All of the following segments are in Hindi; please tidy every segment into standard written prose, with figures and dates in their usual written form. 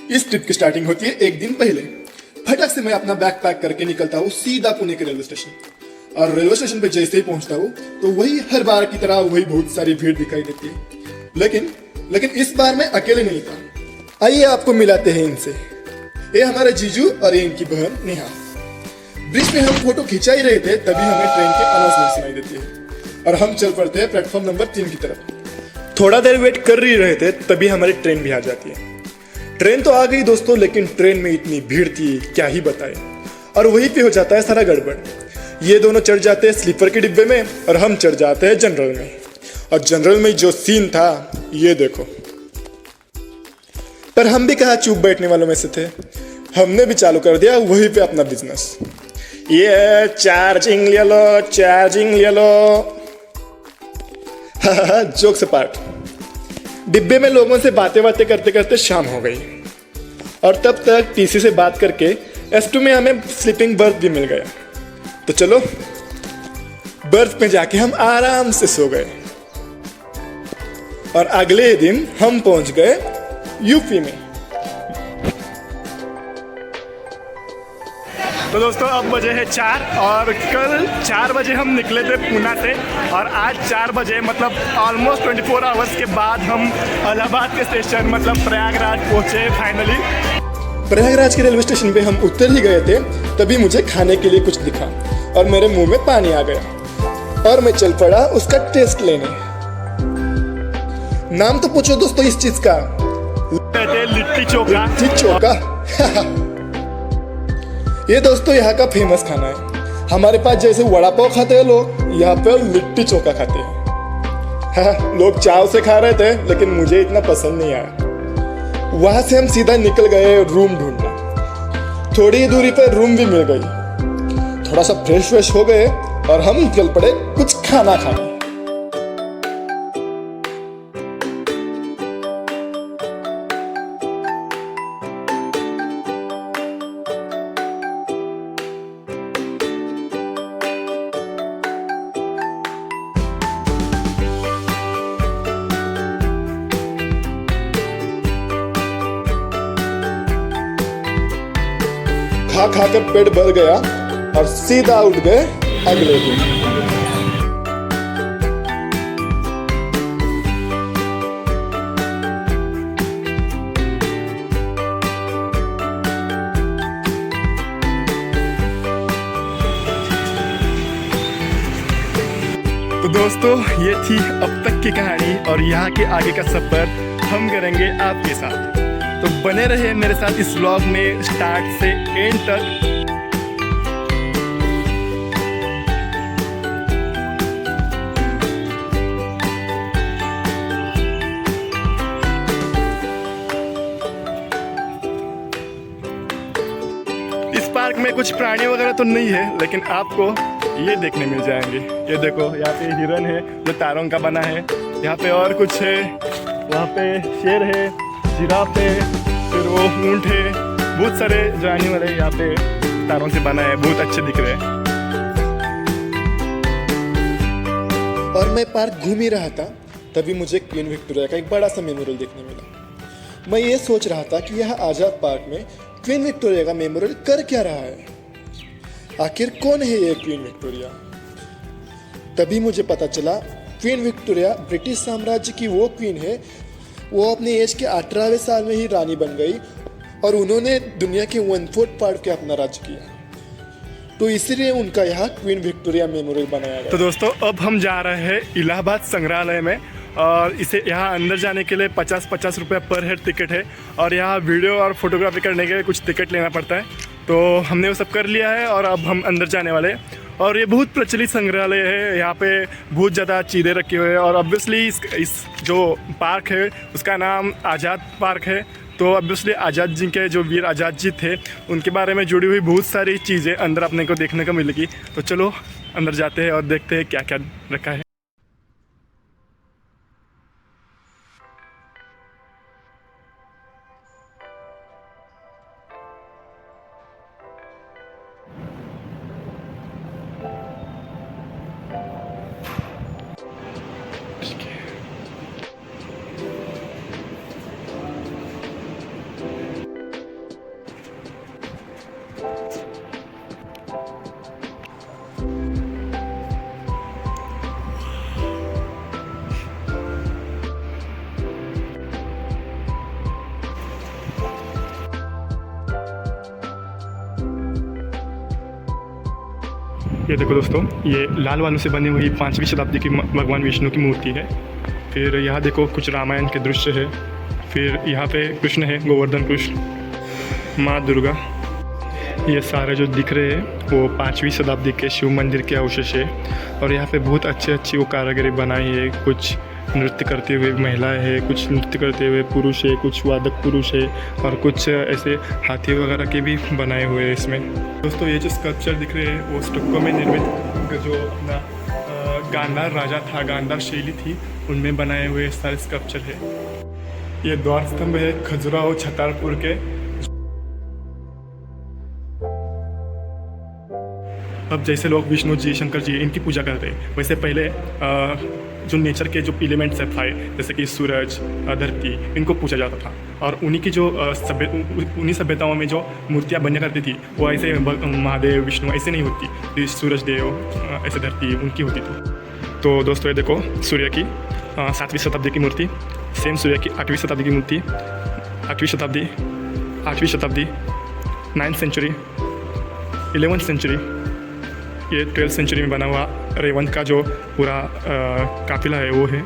इस ट्रिप की स्टार्टिंग होती है एक दिन पहले। फटक से मैं अपना बैग पैक करके निकलता हूँ सीधा पुणे के रेलवे स्टेशन। और रेलवे स्टेशन पे जैसे ही पहुंचता हूँ तो वही हर बार की तरह वही बहुत सारी भीड़ दिखाई देती है। लेकिन इस बार मैं अकेले नहीं था। आइए आपको मिलाते हैं इनसे। ये हमारे जीजू और ये इनकी बहन नेहा। ब्रिज में हम फोटो खिंचा ही रहे थे तभी हमें ट्रेन की अनाउंसमेंट सुनाई देती है और हम चल पड़ते हैं प्लेटफॉर्म नंबर 3 की तरफ। थोड़ा देर वेट कर ही रहे थे तभी हमारी ट्रेन भी आ जाती है। ट्रेन तो आ गई दोस्तों, लेकिन ट्रेन में इतनी भीड़ थी क्या ही बताए। और वहीं पे हो जाता है सारा गड़बड़। ये दोनों चढ़ जाते हैं स्लीपर के डिब्बे में और हम चढ़ जाते हैं जनरल में। और जनरल में जो सीन था ये देखो। पर हम भी कहाँ चुप बैठने वालों में से थे। हमने भी चालू कर दिया वहीं पे अपना बिजनेस। ये चार्जिंग ले लो, चार्जिंग ले लो। जोक से पार्ट। डिब्बे में लोगों से बातें करते करते शाम हो गई और तब तक टीसी से बात करके S2 में हमें स्लीपिंग बर्थ भी मिल गया। तो चलो बर्थ में जाके हम आराम से सो गए और अगले दिन हम पहुंच गए यूपी में। तो दोस्तों अब बजे है 4 और कल 4 बजे हम निकले थे पूना से और आज 4 बजे मतलब ऑलमोस्ट 24 आवर्स के बाद हम इलाहाबाद के स्टेशन मतलब प्रयागराज पहुंचे फाइनली। प्रयागराज के रेलवे स्टेशन पे हम उतर ही गए थे तभी मुझे खाने के लिए कुछ दिखा और मेरे मुंह में पानी आ गया और मैं चल पड़ा उसका टेस्ट लेने। नाम तो पूछो दोस्तों इस चीज का। लिट्टी चोखा। लिट्टी चोखा। ये दोस्तों यहाँ का फेमस खाना है। हमारे पास जैसे वड़ा पाव खाते हैं लोग, यहाँ पे लिट्टी चोखा खाते हैं। हाँ, लोग चाव से खा रहे थे लेकिन मुझे इतना पसंद नहीं आया। वहां से हम सीधा निकल गए रूम ढूंढने। थोड़ी ही दूरी पर रूम भी मिल गई। थोड़ा सा फ्रेश हो गए और हम चल पड़े कुछ खाना खाने। खा कर पेट भर गया और सीधा उठ गए अगले दिन। तो दोस्तों ये थी अब तक की कहानी और यहाँ के आगे का सफर हम करेंगे आपके साथ। तो बने रहे मेरे साथ इस व्लॉग में स्टार्ट से एंड तक। इस पार्क में कुछ प्राणी वगैरह तो नहीं है लेकिन आपको ये देखने मिल जाएंगे। ये देखो यहाँ पे हिरन है जो तारों का बना है। यहाँ पे और कुछ है, वहाँ पे शेर है, जिराफ है, फिर वो ऊंट है। बहुत सारे जानवर है यहाँ पे तारों से बना है, बहुत अच्छे दिख रहे हैं। और मैं पार्क घूम ही रहा था तभी मुझे क्वीन विक्टोरिया का एक बड़ा सा मेमोरियल देखने मिला। मैं ये सोच रहा था कि यह आजाद पार्क में क्वीन विक्टोरिया का मेमोरियल कर क्या रहा है। आखिर कौन है ये क्वीन विक्टोरिया। तभी मुझे पता चला क्वीन विक्टोरिया ब्रिटिश साम्राज्य की वो क्वीन है। वो अपने एज के 18वें साल में ही रानी बन गई और उन्होंने दुनिया के 1/4 पार्ट के अपना राज्य किया। तो इसीलिए उनका यहाँ क्वीन विक्टोरिया मेमोरियल बनाया गया। तो दोस्तों अब हम जा रहे हैं इलाहाबाद संग्रहालय में और इसे यहाँ अंदर जाने के लिए 50 रुपये पर हेड टिकट है और यहाँ वीडियो और फोटोग्राफी करने के लिए कुछ टिकट लेना पड़ता है। तो हमने वो सब कर लिया है और अब हम अंदर जाने वाले हैं। और ये बहुत प्रचलित संग्रहालय है। यहाँ पे बहुत ज़्यादा चीज़ें रखी हुई है और ऑब्वियसली इस जो पार्क है उसका नाम आज़ाद पार्क है। तो ऑब्वियसली आज़ाद जी के जो वीर आज़ाद जी थे उनके बारे में जुड़ी हुई बहुत सारी चीज़ें अंदर अपने को देखने को मिलेगी। तो चलो अंदर जाते हैं और देखते हैं क्या क्या रखा है। ये देखो दोस्तों, ये लाल वालों से बनी हुई 5वीं शताब्दी की भगवान विष्णु की मूर्ति है। फिर यहाँ देखो कुछ रामायण के दृश्य है। फिर यहाँ पे कृष्ण है, गोवर्धन कृष्ण, माँ दुर्गा। ये सारे जो दिख रहे हैं वो 5वीं शताब्दी के शिव मंदिर के अवशेष है। और यहाँ पे बहुत अच्छी वो कारीगरी बनाई है। कुछ नृत्य करते हुए महिलाएं हैं, कुछ नृत्य करते हुए पुरुष है, कुछ वादक पुरुष है और कुछ ऐसे हाथी वगैरह के भी बनाए हुए हैं इसमें। दोस्तों ये जो स्कल्पचर दिख रहे हैं वो स्टुक्को में निर्मित जो अपना गांधार राजा था, गांधार शैली थी, उनमें बनाए हुए सारे स्कल्पचर है। ये द्वार स्तंभ है खजुराहो छतरपुर के। अब जैसे लोग विष्णु जी, शंकर जी इनकी पूजा करते हैं, वैसे पहले जो नेचर के जो एलिमेंट्स है थे, जैसे कि सूरज, धरती, इनको पूजा जाता था। और उन्हीं की जो उन्हीं सभ्यताओं में जो मूर्तियाँ बनने करती थी वो ऐसे महादेव, विष्णु ऐसे नहीं होती। सूरज देव, ऐसे धरती उनकी होती थी। तो दोस्तों ये देखो सूर्य की 7वीं शताब्दी की मूर्ति, सेम सूर्य की 8वीं शताब्दी की मूर्ति, 8वीं शताब्दी 9th सेंचुरी, 11th सेंचुरी, ये 12th सेंचुरी में बना हुआ रेवंत का जो पूरा काफिला है वो है।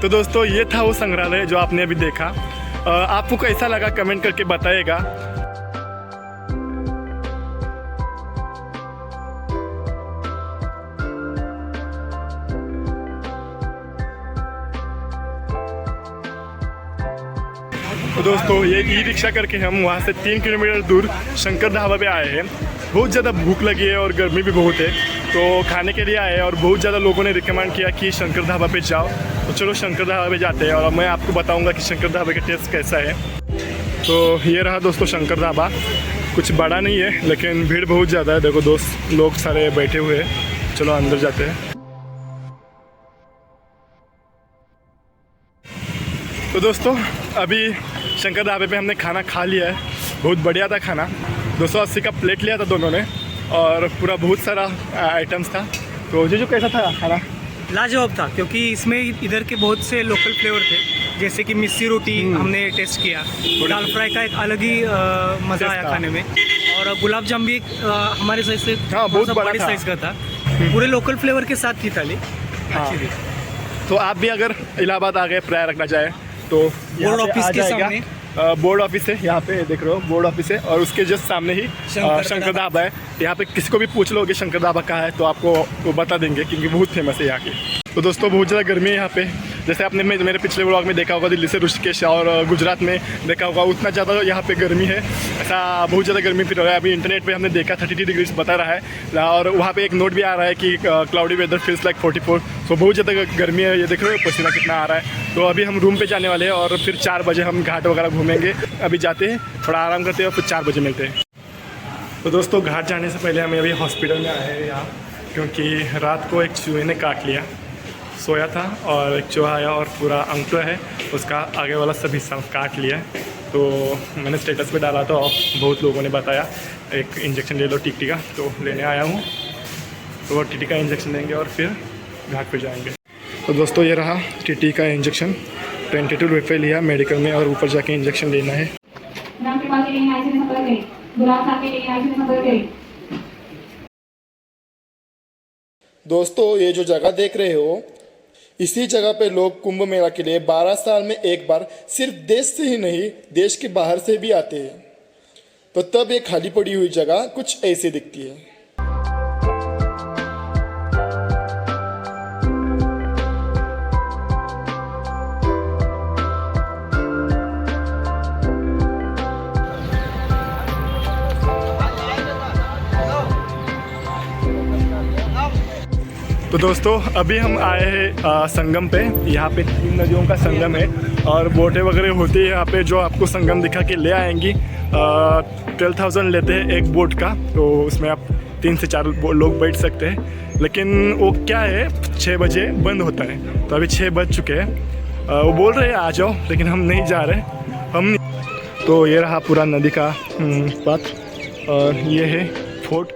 तो दोस्तों ये था वो संग्रहालय जो आपने अभी देखा। आपको कैसा लगा कमेंट करके बताइएगा। तो दोस्तों ये ई रिक्शा करके हम वहाँ से 3 किलोमीटर दूर शंकर ढाबा पे आए हैं। बहुत ज़्यादा भूख लगी है और गर्मी भी बहुत है, तो खाने के लिए आए हैं। और बहुत ज़्यादा लोगों ने रिकमेंड किया कि शंकर ढाबा पे जाओ, तो चलो शंकर ढाबा पे जाते हैं और मैं आपको बताऊंगा कि शंकर ढाबा का टेस्ट कैसा है। तो ये रहा दोस्तों शंकर ढाबा। कुछ बड़ा नहीं है लेकिन भीड़ बहुत ज़्यादा है। देखो दोस्त लोग सारे बैठे हुए हैं। चलो अंदर जाते हैं। तो दोस्तों अभी शंकर ढाबे पे हमने खाना खा लिया है। बहुत बढ़िया था खाना। 280 का प्लेट लिया था दोनों ने और पूरा बहुत सारा आइटम्स था। तो जो कैसा था खाना? लाजवाब था, क्योंकि इसमें इधर के बहुत से लोकल फ्लेवर थे, जैसे कि मिस्सी रोटी हमने टेस्ट किया, दाल फ्राई का एक अलग ही मज़ा आया खाने में, और गुलाब जाम भी हमारे साइज से बहुत बड़ा साइज का था। पूरे लोकल फ्लेवर के साथ थी थाली, अच्छी थी। तो आप भी अगर इलाहाबाद आ गए, प्राय रखना चाहे तो बोर्ड ऑफिस के सामने बोर्ड ऑफिस है। यहाँ पे देख रहे हो बोर्ड ऑफिस है और उसके जस्ट सामने ही शंकर ढाबा है। यहाँ पे किसी को भी पूछ लोगे शंकर ढाबा कहाँ है तो आपको वो बता देंगे, क्योंकि बहुत फेमस है यहाँ की। तो दोस्तों बहुत ज़्यादा गर्मी है यहाँ पे। जैसे आपने मेरे पिछले व्लॉग में देखा होगा, दिल्ली से ऋषिकेश और गुजरात में देखा होगा, उतना ज़्यादा यहाँ पे गर्मी है। ऐसा बहुत ज़्यादा गर्मी फिर रहा है। अभी इंटरनेट पे हमने देखा 32 डिग्री बता रहा है और वहाँ पे एक नोट भी आ रहा है कि क्लाउडी वेदर फील्स लाइक 44। तो बहुत ज़्यादा गर्मी है। ये देख रहे हो पसीना कितना आ रहा है। तो अभी हम रूम पे जाने वाले हैं और फिर 4 बजे हम घाट वगैरह घूमेंगे। अभी जाते हैं, थोड़ा आराम करते हैं और फिर 4 बजे मिलते हैं। तो दोस्तों घाट जाने से पहले हम अभी हॉस्पिटल में आए हैं यहाँ, क्योंकि रात को एक चूहे ने काट लिया। सोया था और एक चूहा आया और पूरा अंकड़ा है उसका आगे वाला सब हिस्सा काट लिया। तो मैंने स्टेटस पे डाला तो बहुत लोगों ने बताया एक इंजेक्शन ले लो टीटी का, तो लेने आया हूँ। तो वो टीटी का इंजेक्शन लेंगे और फिर घाट पे जाएंगे। तो दोस्तों ये रहा टीटी का इंजेक्शन। 22 रुपये लिया मेडिकल में और ऊपर जाके इंजेक्शन लेना है। दोस्तों ये जो जगह देख रहे हो, इसी जगह पे लोग कुंभ मेला के लिए 12 साल में एक बार सिर्फ देश से ही नहीं देश के बाहर से भी आते हैं। तो तब ये खाली पड़ी हुई जगह कुछ ऐसे दिखती है। तो दोस्तों अभी हम आए हैं संगम पे। यहाँ पे 3 नदियों का संगम है और बोटें वगैरह होती है यहाँ पे जो आपको संगम दिखा के ले आएंगी। 12,000 लेते हैं एक बोट का, तो उसमें आप 3 से 4 लोग बैठ सकते हैं। लेकिन वो क्या है 6 बजे बंद होता है, तो अभी 6 बज चुके हैं। वो बोल रहे हैं आ जाओ, लेकिन हम नहीं जा रहे। हम तो ये रहा पूरा नदी का पथ और ये है फोर्ट।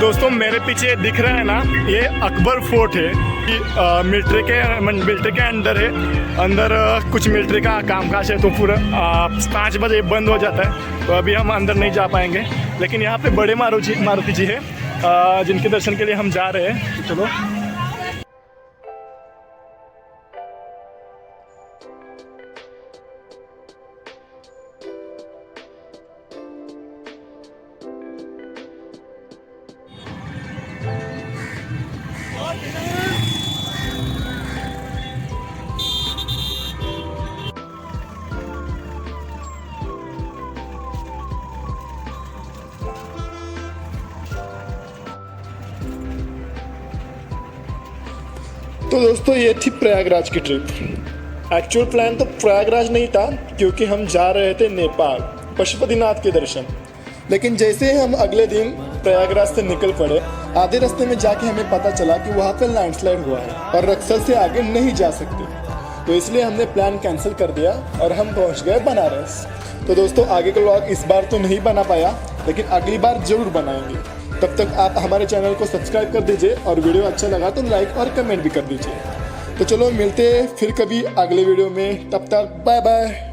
दोस्तों मेरे पीछे दिख रहा है ना, ये अकबर फोर्ट है कि मिलिट्री के अंदर है। अंदर कुछ मिलिट्री का कामकाज है, तो पूरा 5 बजे बंद हो जाता है, तो अभी हम अंदर नहीं जा पाएंगे। लेकिन यहाँ पे बड़े मारुति जी है जिनके दर्शन के लिए हम जा रहे हैं। तो चलो। तो दोस्तों ये थी प्रयागराज की ट्रिप। एक्चुअल प्लान तो प्रयागराज नहीं था, क्योंकि हम जा रहे थे नेपाल पशुपतिनाथ के दर्शन। लेकिन जैसे ही हम अगले दिन प्रयागराज से निकल पड़े, आधे रास्ते में जाके हमें पता चला कि वहाँ पे लैंडस्लाइड हुआ है और रक्सल से आगे नहीं जा सकते। तो इसलिए हमने प्लान कैंसिल कर दिया और हम पहुँच गए बनारस। तो दोस्तों आगे का व्लॉग इस बार तो नहीं बना पाया, लेकिन अगली बार जरूर बनाएंगे। तब तक आप हमारे चैनल को सब्सक्राइब कर दीजिए और वीडियो अच्छा लगा तो लाइक और कमेंट भी कर दीजिए। तो चलो मिलते हैं फिर कभी अगले वीडियो में, तब तक बाय बाय।